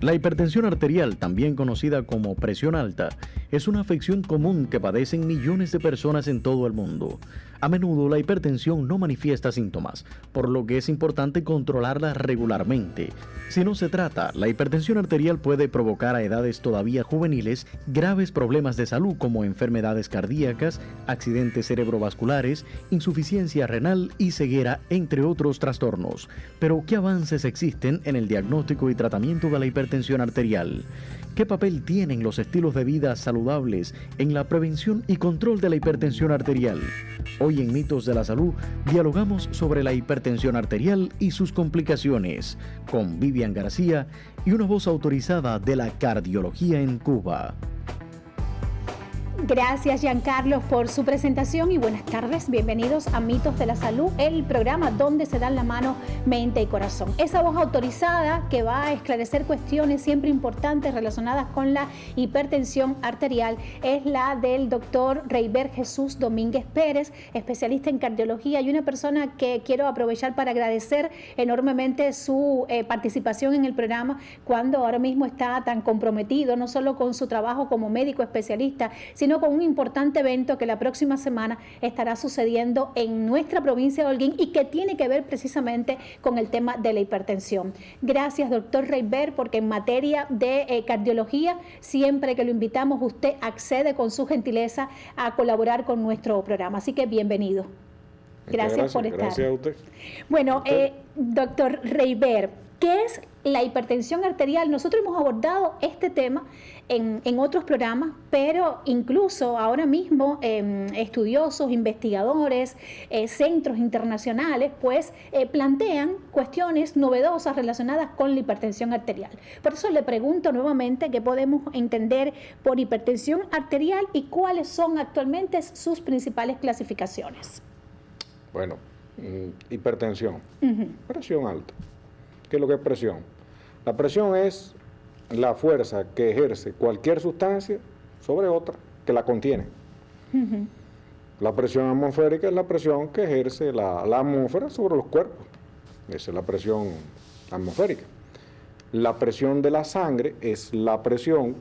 La hipertensión arterial, también conocida como presión alta, es una afección común que padecen millones de personas en todo el mundo. A menudo la hipertensión no manifiesta síntomas, por lo que es importante controlarla regularmente. Si no se trata, la hipertensión arterial puede provocar a edades todavía juveniles graves problemas de salud como enfermedades cardíacas, accidentes cerebrovasculares, insuficiencia renal y ceguera, entre otros trastornos. Pero, ¿qué avances existen en el diagnóstico y tratamiento de la hipertensión arterial? ¿Qué papel tienen los estilos de vida saludables en la prevención y control de la hipertensión arterial? Hoy en Mitos de la Salud dialogamos sobre la hipertensión arterial y sus complicaciones con Vivian García y una voz autorizada de la cardiología en Cuba. Gracias, Giancarlo, por su presentación y buenas tardes. Bienvenidos a Mitos de la Salud, el programa donde se dan la mano, mente y corazón. Esa voz autorizada que va a esclarecer cuestiones siempre importantes relacionadas con la hipertensión arterial es la del doctor Reiber Jesús Domínguez Pérez, especialista en cardiología y una persona que quiero aprovechar para agradecer enormemente su participación en el programa cuando ahora mismo está tan comprometido, no solo con su trabajo como médico especialista, sino con un importante evento que la próxima semana estará sucediendo en nuestra provincia de Holguín y que tiene que ver precisamente con el tema de la hipertensión. Gracias, doctor Reiber, porque en materia de cardiología, siempre que lo invitamos, usted accede con su gentileza a colaborar con nuestro programa. Así que bienvenido. Gracias por estar. Gracias a usted. Bueno, doctor Reiber, ¿qué es la hipertensión arterial? Nosotros hemos abordado este tema en otros programas, pero incluso ahora mismo estudiosos, investigadores, centros internacionales, pues plantean cuestiones novedosas relacionadas con la hipertensión arterial. Por eso le pregunto nuevamente qué podemos entender por hipertensión arterial y cuáles son actualmente sus principales clasificaciones. Bueno, hipertensión, presión alta. ¿Qué es lo que es presión? La presión es la fuerza que ejerce cualquier sustancia sobre otra que la contiene. La presión atmosférica es la presión que ejerce la atmósfera sobre los cuerpos. Esa es la presión atmosférica. La presión de la sangre es la presión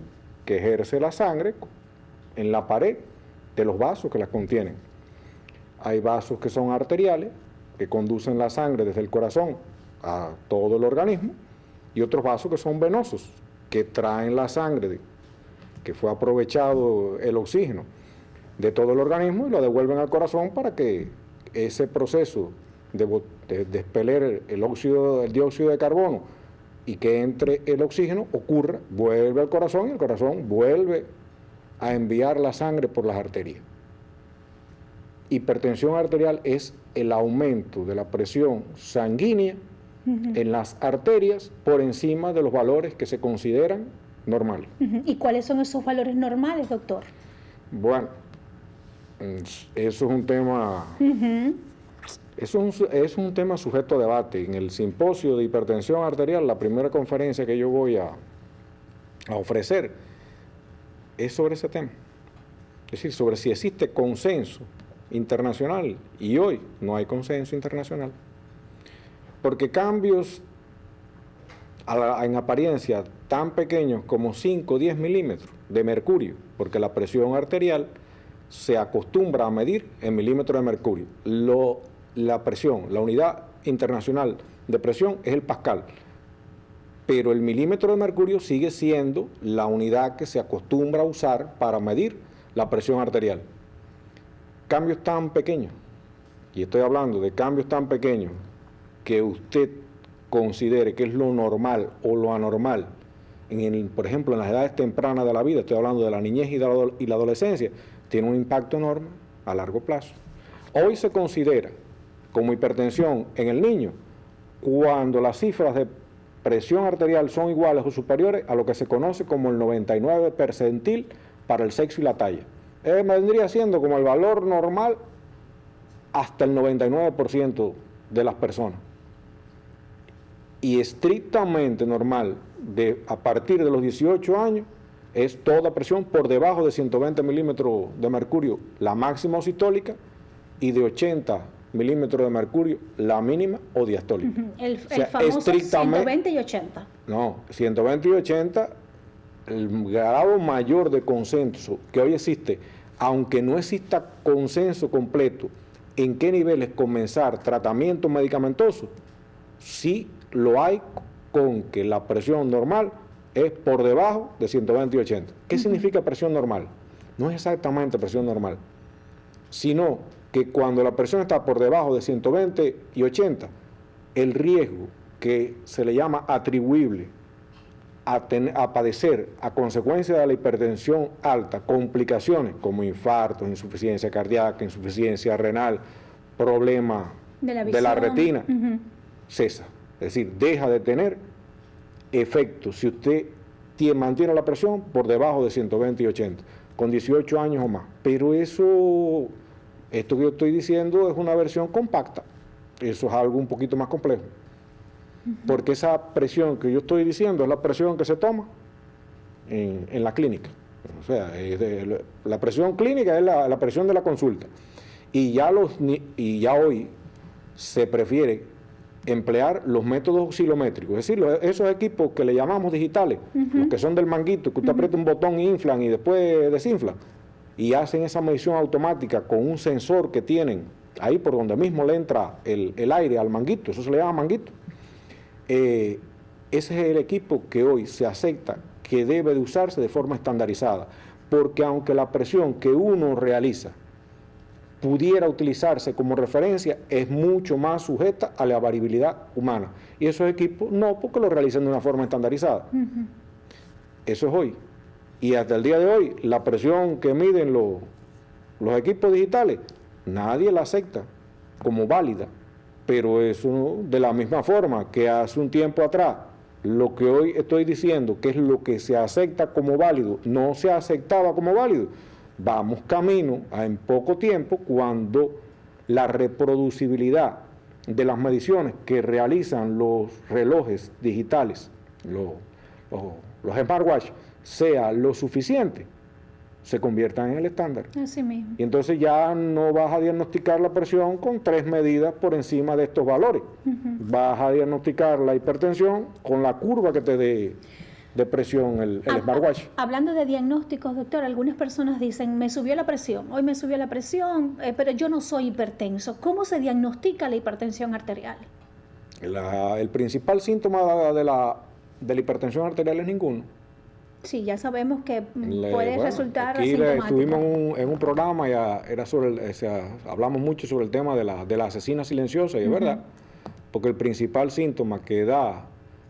que ejerce la sangre en la pared de los vasos que la contienen. Hay vasos que son arteriales, que conducen la sangre desde el corazón a todo el organismo, y otros vasos que son venosos, que traen la sangre que fue aprovechado el oxígeno de todo el organismo y lo devuelven al corazón para que ese proceso de expeler el dióxido de carbono y que entre el oxígeno ocurra, vuelve al corazón y el corazón vuelve a enviar la sangre por las arterias. Hipertensión arterial es el aumento de la presión sanguínea en las arterias por encima de los valores que se consideran normales. ¿Y cuáles son esos valores normales, doctor? Bueno, eso es un tema, es un tema sujeto a debate. En el simposio de hipertensión arterial, la primera conferencia que yo voy a ofrecer es sobre ese tema. Es decir, sobre si existe consenso internacional, y hoy no hay consenso internacional. Porque cambios en apariencia tan pequeños como 5 o 10 milímetros de mercurio, porque la presión arterial se acostumbra a medir en milímetros de mercurio. La presión, la unidad internacional de presión es el pascal, pero el milímetro de mercurio sigue siendo la unidad que se acostumbra a usar para medir la presión arterial. Cambios tan pequeños, y estoy hablando de cambios tan pequeños, que usted considere que es lo normal o lo anormal, por ejemplo, en las edades tempranas de la vida, estoy hablando de la niñez y la adolescencia, tiene un impacto enorme a largo plazo. Hoy se considera como hipertensión en el niño cuando las cifras de presión arterial son iguales o superiores a lo que se conoce como el 99 percentil para el sexo y la talla. Vendría siendo como el valor normal hasta el 99% de las personas. Y estrictamente normal, a partir de los 18 años, es toda presión por debajo de 120 milímetros de mercurio, la máxima sistólica, y de 80 milímetros de mercurio, la mínima o diastólica. El famoso 120 y 80. No, 120 y 80, el grado mayor de consenso que hoy existe, aunque no exista consenso completo en qué niveles comenzar tratamiento medicamentoso, sí lo hay con que la presión normal es por debajo de 120 y 80. ¿Qué significa presión normal? No es exactamente presión normal, sino que cuando la presión está por debajo de 120 y 80, el riesgo que se le llama atribuible a padecer a consecuencia de la hipertensión alta, complicaciones como infartos, insuficiencia cardíaca, insuficiencia renal, problema de la retina, cesa. Es decir, deja de tener efecto si usted mantiene la presión por debajo de 120 y 80, con 18 años o más. Pero esto que yo estoy diciendo es una versión compacta. Eso es algo un poquito más complejo. Porque esa presión que yo estoy diciendo es la presión que se toma en la clínica. O sea, la presión clínica es la presión de la consulta. Y ya hoy se prefiere emplear los métodos oscilométricos, es decir, esos equipos que le llamamos digitales, los que son del manguito, que usted aprieta un botón, inflan y después desinflan, y hacen esa medición automática con un sensor que tienen ahí por donde mismo le entra el aire al manguito, eso se le llama manguito. Ese es el equipo que hoy se acepta que debe de usarse de forma estandarizada, porque aunque la presión que uno realiza pudiera utilizarse como referencia, es mucho más sujeta a la variabilidad humana. Y esos equipos no, porque lo realizan de una forma estandarizada. Eso es hoy. Y hasta el día de hoy, la presión que miden los equipos digitales, nadie la acepta como válida. Pero eso, de la misma forma que hace un tiempo atrás, lo que hoy estoy diciendo, que es lo que se acepta como válido, no se aceptaba como válido. Vamos camino a en poco tiempo, cuando la reproducibilidad de las mediciones que realizan los relojes digitales, los smartwatch, sea lo suficiente, se conviertan en el estándar. Así mismo. Y entonces ya no vas a diagnosticar la presión con 3 medidas por encima de estos valores. Vas a diagnosticar la hipertensión con la curva que te dé de presión el smartwatch. Hablando de diagnósticos, doctor, algunas personas dicen, me subió la presión, hoy me subió la presión, pero yo no soy hipertenso. ¿Cómo se diagnostica la hipertensión arterial? El principal síntoma de la hipertensión arterial es ninguno. Sí, ya sabemos que puede resultar aquí asintomático. Estuvimos en un programa, hablamos mucho sobre el tema de la asesina silenciosa, y es verdad, porque el principal síntoma que da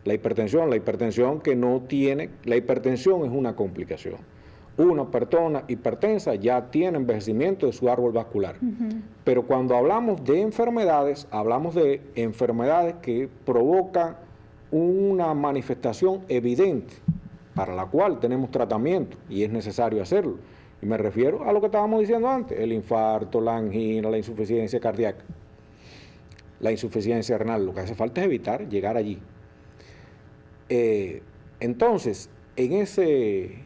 la hipertensión que no tiene, la hipertensión es una complicación. Una persona hipertensa ya tiene envejecimiento de su árbol vascular. Pero cuando hablamos de enfermedades que provocan una manifestación evidente, para la cual tenemos tratamiento y es necesario hacerlo. Y me refiero a lo que estábamos diciendo antes, el infarto, la angina, la insuficiencia cardíaca, la insuficiencia renal. Lo que hace falta es evitar llegar allí. Entonces, en ese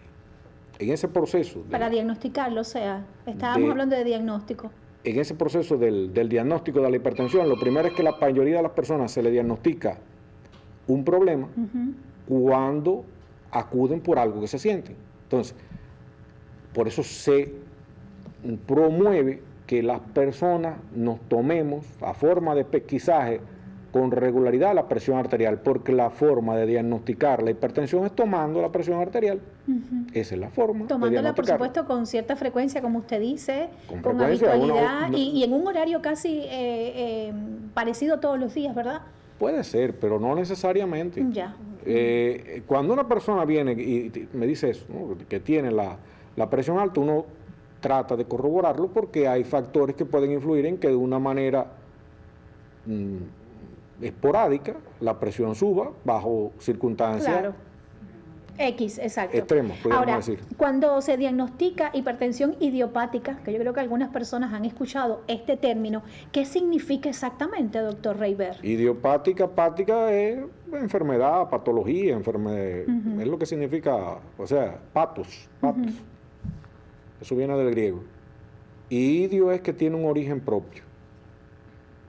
proceso... Para diagnosticarlo, o sea, estábamos hablando de diagnóstico. En ese proceso del diagnóstico de la hipertensión, lo primero es que la mayoría de las personas se le diagnostica un problema cuando acuden por algo que se sienten. Entonces, por eso se promueve que las personas nos tomemos a forma de pesquisaje con regularidad la presión arterial, porque la forma de diagnosticar la hipertensión es tomando la presión arterial. Esa es la forma. Tomándola, por supuesto, con cierta frecuencia, como usted dice, con habitualidad y en un horario casi parecido todos los días, ¿verdad? Puede ser, pero no necesariamente. Ya. Cuando una persona viene y me dice eso, ¿no?, que tiene la presión alta, uno trata de corroborarlo, porque hay factores que pueden influir en que de una manera esporádica la presión suba bajo circunstancias exacto. extremos, podríamos decir. Cuando se diagnostica hipertensión idiopática, que yo creo que algunas personas han escuchado este término, ¿qué significa exactamente, doctor Reiber? Idiopática es enfermedad, patología, es lo que significa, o sea, patos. Eso viene del griego. Y idio es que tiene un origen propio.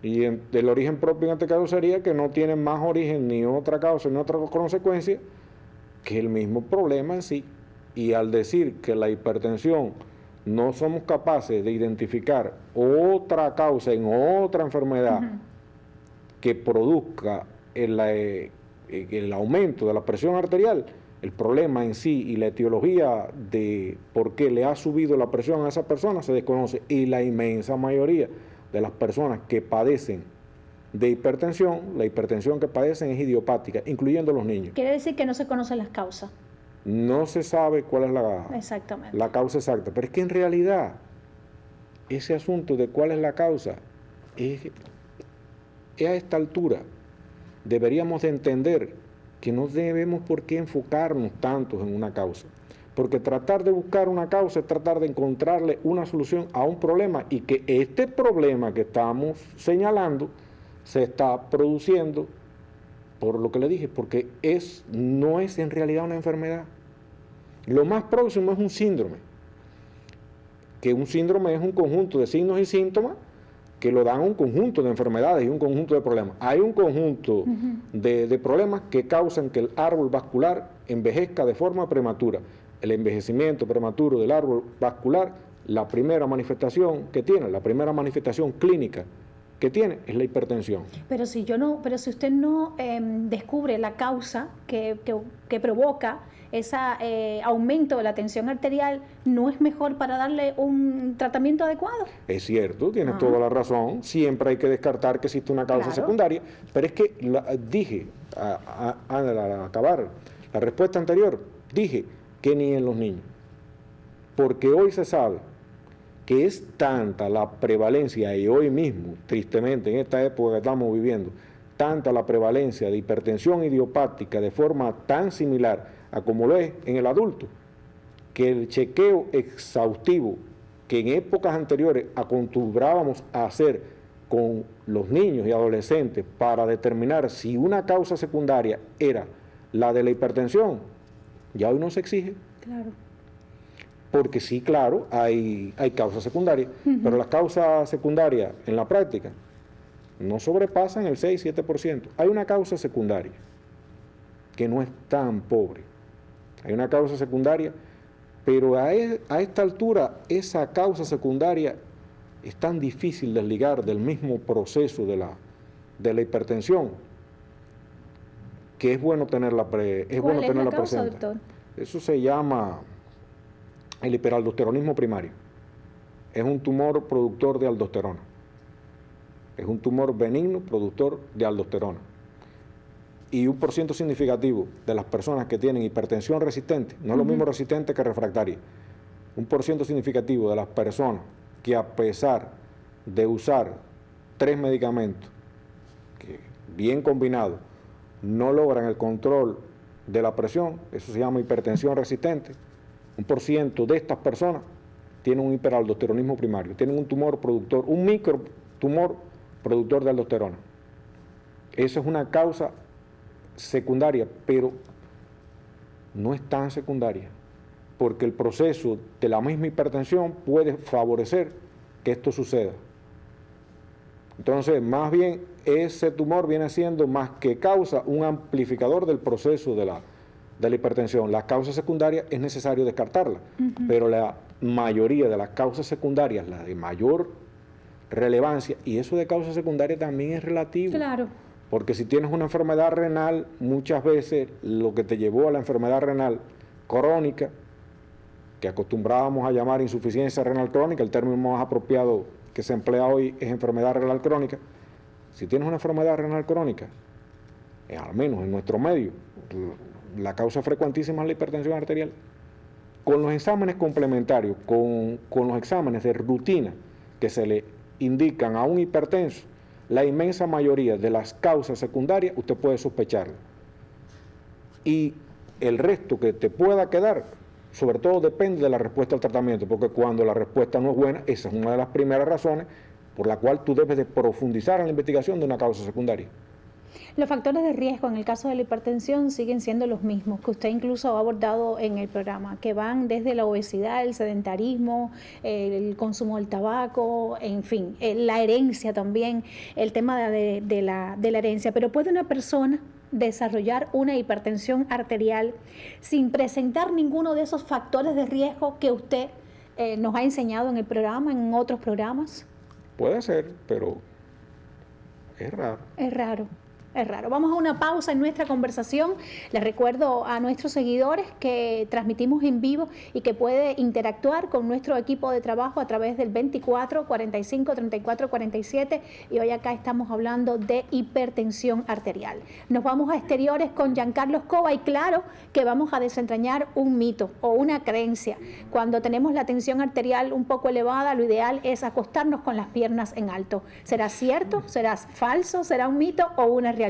Y el origen propio en este caso sería que no tiene más origen ni otra causa ni otra consecuencia que el mismo problema en sí. Y al decir que la hipertensión no somos capaces de identificar otra causa en otra enfermedad que produzca el aumento de la presión arterial, el problema en sí y la etiología de por qué le ha subido la presión a esa persona se desconoce, y la inmensa mayoría de las personas que padecen de hipertensión, la hipertensión que padecen es idiopática, incluyendo los niños. Quiere decir que no se conocen las causas. No se sabe cuál es la causa exacta, pero es que en realidad ese asunto de cuál es la causa es a esta altura. Deberíamos de entender que no debemos por qué enfocarnos tanto en una causa, porque tratar de buscar una causa es tratar de encontrarle una solución a un problema, y que este problema que estamos señalando se está produciendo por lo que le dije, porque no es en realidad una enfermedad. Lo más próximo es un síndrome, que un síndrome es un conjunto de signos y síntomas que lo dan un conjunto de enfermedades y un conjunto de problemas. Hay un conjunto de problemas que causan que el árbol vascular envejezca de forma prematura. El envejecimiento prematuro del árbol vascular, la primera manifestación que tiene, la primera manifestación clínica que tiene es la hipertensión. Pero si usted no descubre la causa que provoca ese aumento de la tensión arterial, ¿no es mejor para darle un tratamiento adecuado? Es cierto, tienes toda la razón. Siempre hay que descartar que existe una causa secundaria, pero es que dije, al acabar la respuesta anterior, dije que ni en los niños, porque hoy se sabe que es tanta la prevalencia, y hoy mismo, tristemente, en esta época que estamos viviendo, tanta la prevalencia de hipertensión idiopática de forma tan similar a como lo es en el adulto, que el chequeo exhaustivo que en épocas anteriores acostumbrábamos a hacer con los niños y adolescentes para determinar si una causa secundaria era la de la hipertensión, ya hoy no se exige. Claro. Porque sí, claro, hay causas secundarias, pero las causas secundarias en la práctica no sobrepasan el 6-7%. Hay una causa secundaria que no es tan pobre. Hay una causa secundaria, pero a esta altura esa causa secundaria es tan difícil de desligar del mismo proceso de la hipertensión, que es bueno tenerla presente. ¿Cuál es la causa, doctor? Eso se llama el hiperaldosteronismo primario. Es un tumor productor de aldosterona. Es un tumor benigno productor de aldosterona. Y un % significativo de las personas que tienen hipertensión resistente, no es lo mismo resistente que refractaria, un % significativo de las personas que, a pesar de usar 3 medicamentos que, bien combinados, no logran el control de la presión, eso se llama hipertensión resistente. Un % de estas personas tienen un hiperaldosteronismo primario, tienen un tumor productor, un microtumor productor de aldosterona. Eso es una causa secundaria, pero no es tan secundaria, porque el proceso de la misma hipertensión puede favorecer que esto suceda. Entonces, más bien, ese tumor viene siendo, más que causa, un amplificador del proceso de la hipertensión. Las causas secundarias es necesario descartarlas, pero la mayoría de las causas secundarias, las de mayor relevancia, y eso de causa secundaria también es relativo. Claro. Porque si tienes una enfermedad renal, muchas veces lo que te llevó a la enfermedad renal crónica, que acostumbrábamos a llamar insuficiencia renal crónica, el término más apropiado que se emplea hoy es enfermedad renal crónica. Si tienes una enfermedad renal crónica, al menos en nuestro medio, la causa frecuentísima es la hipertensión arterial. Con los exámenes complementarios, con los exámenes de rutina que se le indican a un hipertenso, la inmensa mayoría de las causas secundarias usted puede sospecharla. Y el resto que te pueda quedar, sobre todo depende de la respuesta al tratamiento, porque cuando la respuesta no es buena, esa es una de las primeras razones por la cual tú debes de profundizar en la investigación de una causa secundaria. Los factores de riesgo en el caso de la hipertensión siguen siendo los mismos que usted incluso ha abordado en el programa, que van desde la obesidad, el sedentarismo, el consumo del tabaco, en fin, la herencia también, el tema de la herencia. Pero ¿puede una persona desarrollar una hipertensión arterial sin presentar ninguno de esos factores de riesgo que usted nos ha enseñado en el programa, en otros programas? Puede ser, pero es raro. Es raro. Es raro. Vamos a una pausa en nuestra conversación. Les recuerdo a nuestros seguidores que transmitimos en vivo y que puede interactuar con nuestro equipo de trabajo a través del 24 45 34 47 y hoy acá estamos hablando de hipertensión arterial. Nos vamos a exteriores con Giancarlo Escoba y claro que vamos a desentrañar un mito o una creencia. Cuando tenemos la tensión arterial un poco elevada, lo ideal es acostarnos con las piernas en alto. ¿Será cierto? ¿Será falso? ¿Será un mito o una realidad?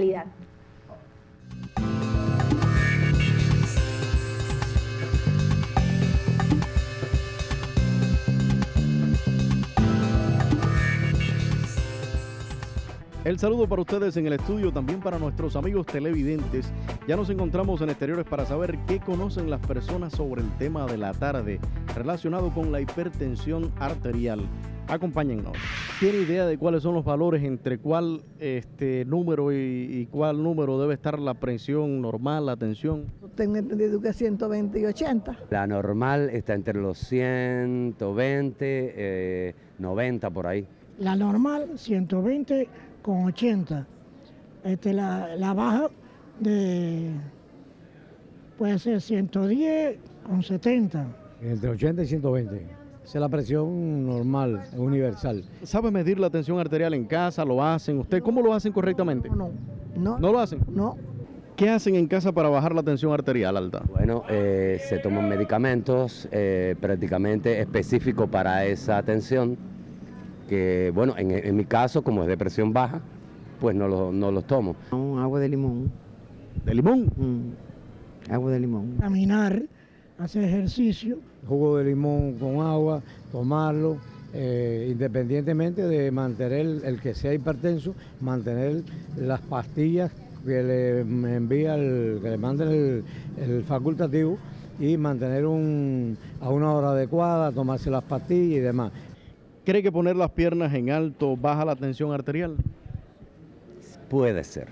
El saludo para ustedes en el estudio, también para nuestros amigos televidentes. Ya nos encontramos en exteriores para saber qué conocen las personas sobre el tema de la tarde relacionado con la hipertensión arterial. Acompáñennos. ¿Tiene idea de cuáles son los valores entre cuál número y cuál número debe estar la presión normal, la tensión? Tengo entendido que 120 y 80. La normal está entre los 120, 90 por ahí. La normal 120 con 80. La baja puede ser 110 con 70. Entre 80 y 120. Esa es la presión normal, universal. ¿Sabe medir la tensión arterial en casa? ¿Lo hacen? ¿Usted cómo lo hacen correctamente? No. ¿No lo hacen? No. ¿Qué hacen en casa para bajar la tensión arterial alta? Bueno, se toman medicamentos prácticamente específicos para esa tensión, que bueno, en mi caso, como es de presión baja, pues no los tomo. Agua de limón. ¿De limón? Agua de limón. Caminar, hacer ejercicio. Jugo de limón con agua, tomarlo, independientemente de mantener el que sea hipertenso, mantener las pastillas que le envía que le manda el facultativo y mantener a una hora adecuada, tomarse las pastillas y demás. ¿Cree que poner las piernas en alto baja la tensión arterial? Puede ser,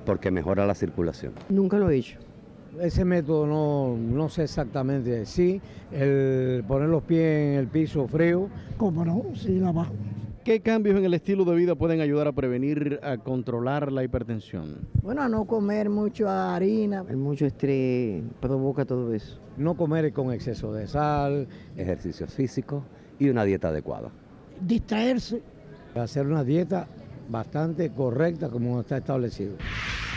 porque mejora la circulación. Nunca lo he hecho. Ese método no sé exactamente. Sí, el poner los pies en el piso frío. ¿Cómo no? Sí, la bajo. ¿Qué cambios en el estilo de vida pueden ayudar a prevenir, a controlar la hipertensión? Bueno, a no comer mucho harina. El mucho estrés provoca todo eso. No comer con exceso de sal. Ejercicios físicos y una dieta adecuada. Distraerse. Hacer una dieta bastante correcta como está establecido.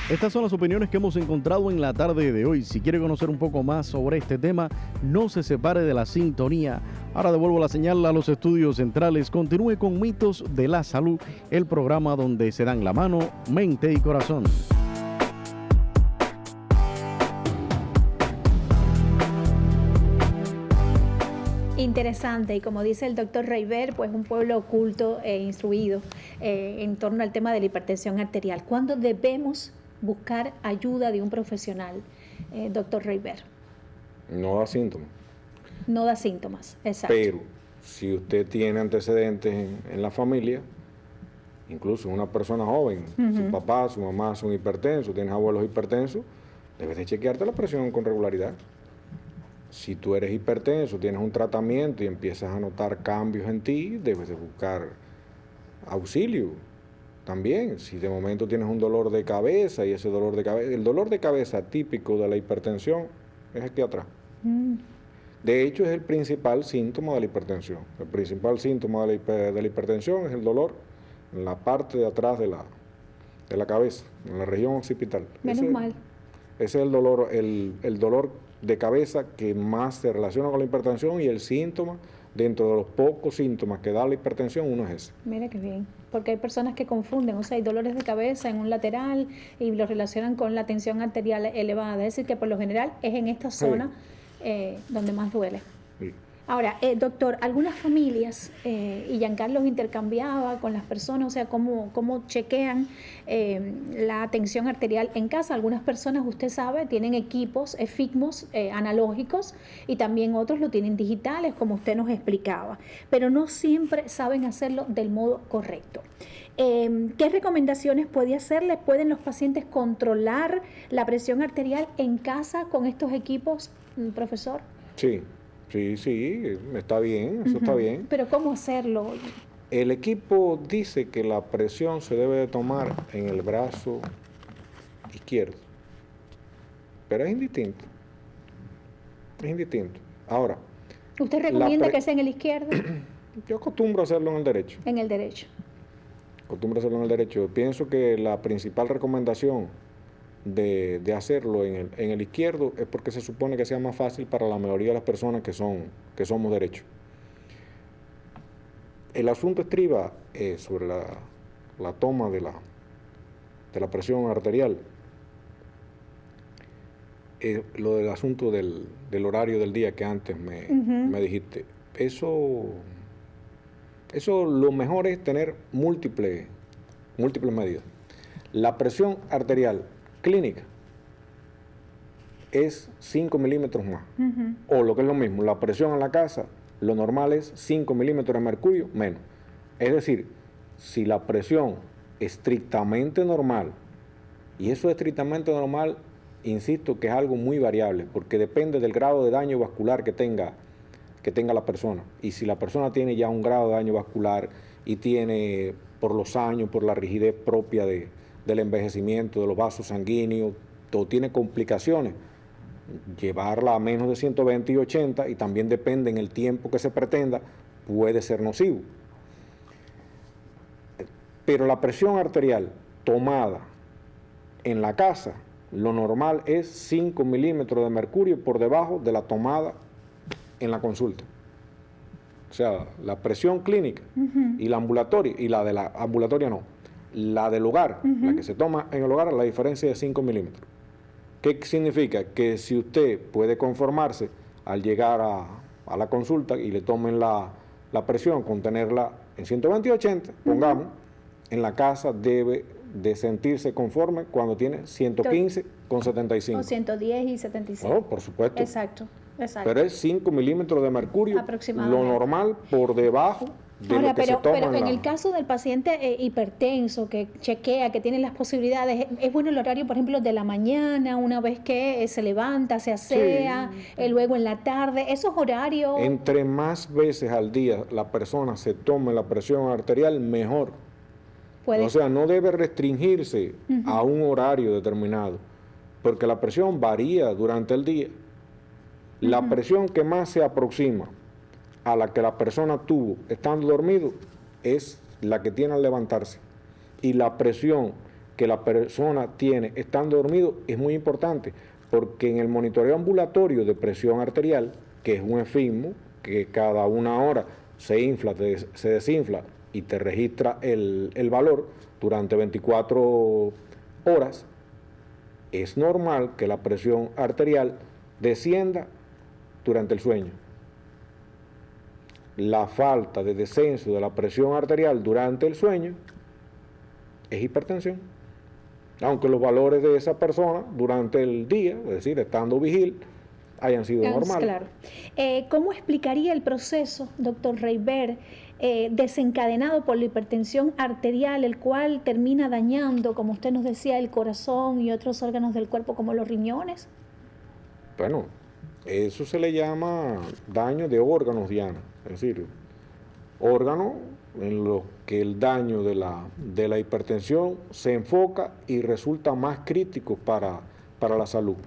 Estas son las opiniones que hemos encontrado en la tarde de hoy. Si quiere conocer un poco más sobre este tema, no se separe de la sintonía. Ahora devuelvo la señal a los estudios centrales. Continúe con Mitos de la Salud, el programa donde se dan la mano, mente y corazón. Interesante, y como dice el doctor Reiber, pues un pueblo oculto e instruido en torno al tema de la hipertensión arterial. ¿Cuándo debemos buscar ayuda de un profesional, doctor Reiber? No da síntomas. No da síntomas, exacto. Pero si usted tiene antecedentes en la familia, incluso una persona joven, su papá, su mamá son hipertensos, tienes abuelos hipertensos, debes de chequearte la presión con regularidad. Si tú eres hipertenso, tienes un tratamiento y empiezas a notar cambios en ti, debes de buscar auxilio. También, si de momento tienes un dolor de cabeza y ese dolor de cabeza, el dolor de cabeza típico de la hipertensión es aquí atrás. De hecho, es el principal síntoma de la hipertensión. El principal síntoma de la hipertensión es el dolor en la parte de atrás de la cabeza, en la región occipital. Menos mal. Ese es el dolor de cabeza que más se relaciona con la hipertensión, y el síntoma, dentro de los pocos síntomas que da la hipertensión, uno es ese. Mira qué bien, porque hay personas que confunden, o sea, hay dolores de cabeza en un lateral y lo relacionan con la tensión arterial elevada, es decir, que por lo general es en esta zona donde más duele. Sí. Ahora, doctor, algunas familias, y Giancarlo intercambiaba con las personas, o sea, cómo chequean la tensión arterial en casa. Algunas personas, usted sabe, tienen equipos FICMOS analógicos y también otros lo tienen digitales, como usted nos explicaba, pero no siempre saben hacerlo del modo correcto. ¿Qué recomendaciones puede hacerle? ¿Pueden los pacientes controlar la presión arterial en casa con estos equipos, profesor? Sí, está bien, eso está bien. Pero ¿cómo hacerlo? El equipo dice que la presión se debe de tomar en el brazo izquierdo, pero es indistinto. Es indistinto. Ahora, ¿usted recomienda que sea en el izquierdo? Yo acostumbro a hacerlo en el derecho. En el derecho. Pienso que la principal recomendación de hacerlo en el izquierdo es porque se supone que sea más fácil para la mayoría de las personas que somos derechos. El asunto estriba sobre la toma de la presión arterial, lo del asunto del horario del día que antes me dijiste. Eso lo mejor es tener múltiples medidas. La presión arterial clínica es 5 milímetros más. O lo que es lo mismo, la presión en la casa, lo normal es 5 milímetros de mercurio menos. Es decir, si la presión estrictamente normal, y eso estrictamente normal, insisto que es algo muy variable, porque depende del grado de daño vascular que tenga la persona. Y si la persona tiene ya un grado de daño vascular y tiene, por los años, por la rigidez propia del envejecimiento, de los vasos sanguíneos, o tiene complicaciones, llevarla a menos de 120 y 80, y también depende en el tiempo que se pretenda, puede ser nocivo. Pero la presión arterial tomada en la casa, lo normal es 5 milímetros de mercurio por debajo de la tomada en la consulta. O sea, la presión clínica y la ambulatoria, y la de la ambulatoria no, la del hogar, la que se toma en el hogar, la diferencia es 5 milímetros. ¿Qué significa? Que si usted puede conformarse al llegar a la consulta y le tomen la presión con tenerla en 120 y 80, pongamos, en la casa debe de sentirse conforme cuando tiene 115 con 75. O 110 y 75. No, por supuesto. Exacto. Pero es 5 milímetros de mercurio, lo normal por debajo de lo que se toma. Pero en el caso del paciente hipertenso que chequea, que tiene las posibilidades, ¿es bueno el horario, por ejemplo, de la mañana, una vez que se levanta, se asea, luego en la tarde? ¿Esos horarios? Entre más veces al día la persona se tome la presión arterial, mejor. O sea, no debe restringirse a un horario determinado, porque la presión varía durante el día. La presión que más se aproxima a la que la persona tuvo estando dormido es la que tiene al levantarse. Y la presión que la persona tiene estando dormido es muy importante, porque en el monitoreo ambulatorio de presión arterial, que es un FICMO, que cada una hora se infla, se desinfla y te registra el valor durante 24 horas, es normal que la presión arterial descienda durante el sueño. La falta de descenso de la presión arterial durante el sueño es hipertensión. Aunque los valores de esa persona durante el día, es decir, estando vigil, hayan sido normales. Claro. ¿Cómo explicaría el proceso, doctor Reiber, desencadenado por la hipertensión arterial, el cual termina dañando, como usted nos decía, el corazón y otros órganos del cuerpo como los riñones? Bueno, eso se le llama daño de órganos, Diana. Es decir, órganos en los que el daño de la hipertensión se enfoca y resulta más crítico para la salud.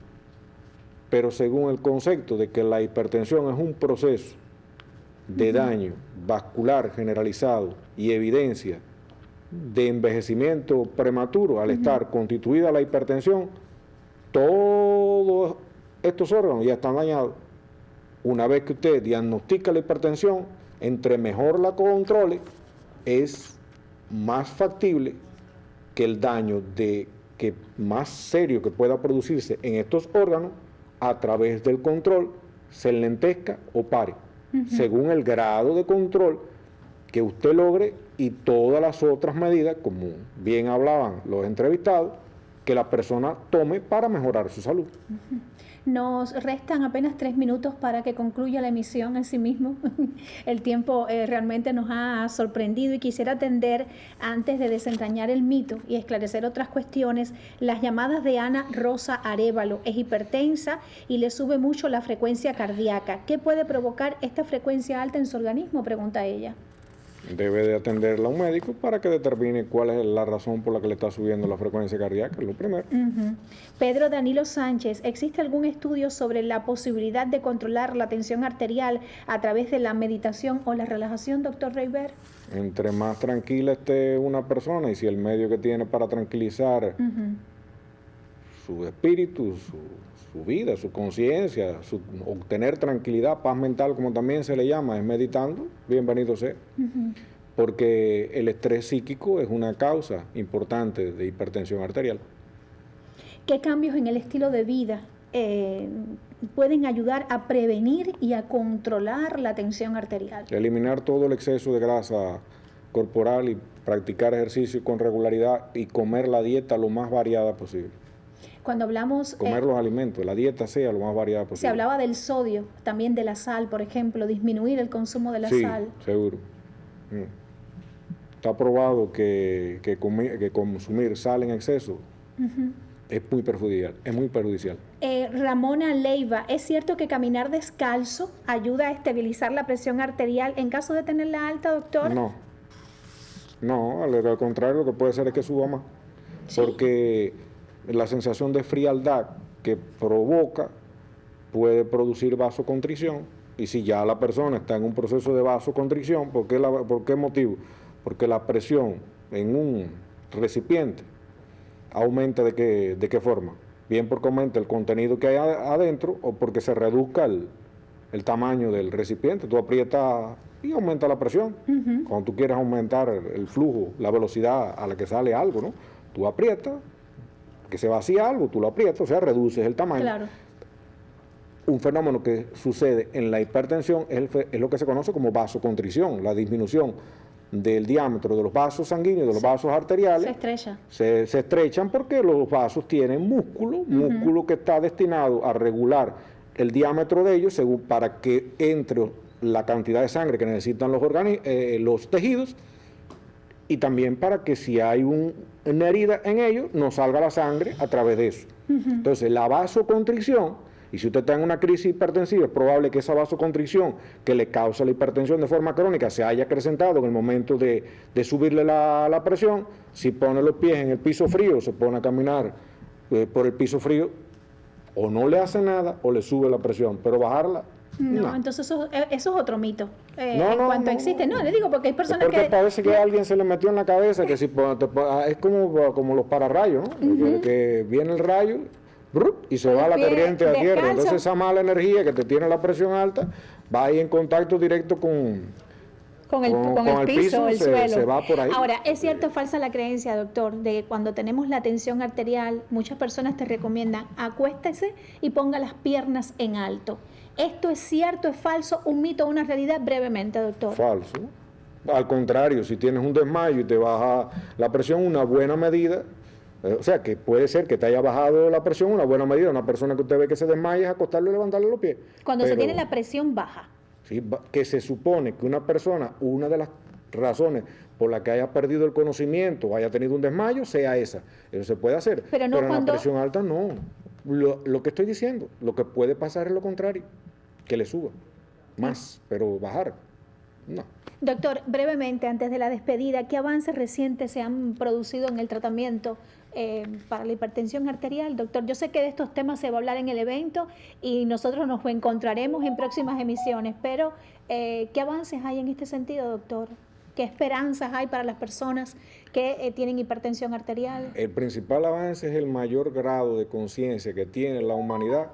Pero según el concepto de que la hipertensión es un proceso de daño vascular generalizado y evidencia de envejecimiento prematuro, al estar constituida la hipertensión, todos estos órganos ya están dañados. Una vez que usted diagnostica la hipertensión, entre mejor la controle, es más factible que el daño más serio que pueda producirse en estos órganos, a través del control, se enlentezca o pare. según el grado de control que usted logre y todas las otras medidas, como bien hablaban los entrevistados, que la persona tome para mejorar su salud. Nos restan apenas 3 minutos para que concluya la emisión en sí mismo. El tiempo realmente nos ha sorprendido y quisiera atender, antes de desentrañar el mito y esclarecer otras cuestiones, las llamadas de Ana Rosa Arévalo. Es hipertensa y le sube mucho la frecuencia cardíaca. ¿Qué puede provocar esta frecuencia alta en su organismo?, pregunta ella. Debe de atenderla a un médico para que determine cuál es la razón por la que le está subiendo la frecuencia cardíaca, lo primero. Pedro Danilo Sánchez, ¿existe algún estudio sobre la posibilidad de controlar la tensión arterial a través de la meditación o la relajación, doctor Reiber? Entre más tranquila esté una persona y si el medio que tiene para tranquilizar su espíritu, su vida, su conciencia, obtener tranquilidad, paz mental, como también se le llama, es meditando, bienvenido sea. Porque el estrés psíquico es una causa importante de hipertensión arterial. ¿Qué cambios en el estilo de vida pueden ayudar a prevenir y a controlar la tensión arterial? Eliminar todo el exceso de grasa corporal y practicar ejercicio con regularidad y comer la dieta lo más variada posible. Cuando hablamos... Comer los alimentos, la dieta sea lo más variada posible. Se hablaba del sodio, también de la sal, por ejemplo, disminuir el consumo de la sal. Sí, seguro. Está probado que consumir sal en exceso es muy perjudicial. Ramona Leiva, ¿es cierto que caminar descalzo ayuda a estabilizar la presión arterial en caso de tenerla alta, doctor? No, al contrario, lo que puede ser es que suba más. ¿Sí? Porque la sensación de frialdad que provoca puede producir vasoconstricción, y si ya la persona está en un proceso de vasoconstricción, ¿por qué motivo? Porque la presión en un recipiente aumenta ¿de qué forma? Bien porque aumenta el contenido que hay adentro o porque se reduzca el tamaño del recipiente. Tú aprietas y aumenta la presión. Cuando tú quieres aumentar el flujo, la velocidad a la que sale algo, ¿no? Tú aprietas, que se vacía algo, tú lo aprietas, o sea, reduces el tamaño. Claro. Un fenómeno que sucede en la hipertensión es lo que se conoce como vasoconstricción, la disminución del diámetro de los vasos sanguíneos, de los vasos arteriales. Se estrecha. Se estrechan porque los vasos tienen músculo que está destinado a regular el diámetro de ellos para que entre la cantidad de sangre que necesitan los tejidos, y también para que si hay una herida en ellos, no salga la sangre a través de eso. Entonces, la vasoconstricción, y si usted está en una crisis hipertensiva, es probable que esa vasoconstricción que le causa la hipertensión de forma crónica se haya acrecentado en el momento de subirle la presión. Si pone los pies en el piso frío, se pone a caminar por el piso frío, o no le hace nada o le sube la presión, pero bajarla... No, entonces eso es otro mito. En cuanto existe, le digo, porque hay personas porque parece que a alguien se le metió en la cabeza que si es como los pararrayos, ¿no? Que viene el rayo y se va a la corriente de tierra. Entonces esa mala energía que te tiene la presión alta va ahí en contacto directo con el piso, el suelo. Se va por ahí. Ahora, ¿es cierto o falsa la creencia, doctor, de que cuando tenemos la tensión arterial, muchas personas te recomiendan acuéstese y ponga las piernas en alto? ¿Esto es cierto, es falso, un mito o una realidad? Brevemente, doctor. Falso. Al contrario, si tienes un desmayo y te baja la presión, una buena medida, o sea, que puede ser que te haya bajado la presión, una buena medida, una persona que usted ve que se desmaya es acostarle y levantarle los pies. Cuando se tiene la presión baja. Sí, que se supone que una persona, una de las razones por la que haya perdido el conocimiento o haya tenido un desmayo, sea esa. Eso se puede hacer. Pero en la presión alta no. Lo que estoy diciendo, lo que puede pasar es lo contrario, que le suba más, pero bajar, no. Doctor, brevemente, antes de la despedida, ¿qué avances recientes se han producido en el tratamiento para la hipertensión arterial? Doctor, yo sé que de estos temas se va a hablar en el evento y nosotros nos encontraremos en próximas emisiones, pero ¿qué avances hay en este sentido, doctor? ¿Qué esperanzas hay para las personas que tienen hipertensión arterial? El principal avance es el mayor grado de conciencia que tiene la humanidad,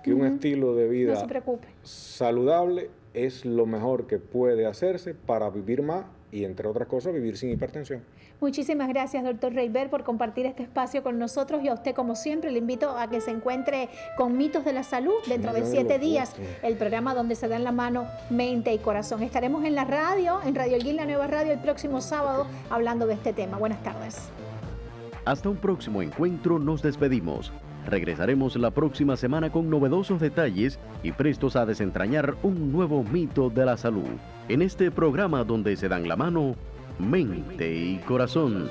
que un estilo de vida no se preocupe, saludable es lo mejor que puede hacerse para vivir más y, entre otras cosas, vivir sin hipertensión. Muchísimas gracias, doctor Reibert, por compartir este espacio con nosotros, y a usted, como siempre, le invito a que se encuentre con Mitos de la Salud dentro de 7 días, el programa donde se dan la mano mente y corazón. Estaremos en la radio, en Radio Holguín, la nueva radio, el próximo sábado, hablando de este tema. Buenas tardes. Hasta un próximo encuentro, nos despedimos. Regresaremos la próxima semana con novedosos detalles y prestos a desentrañar un nuevo mito de la salud. En este programa donde se dan la mano mente y corazón.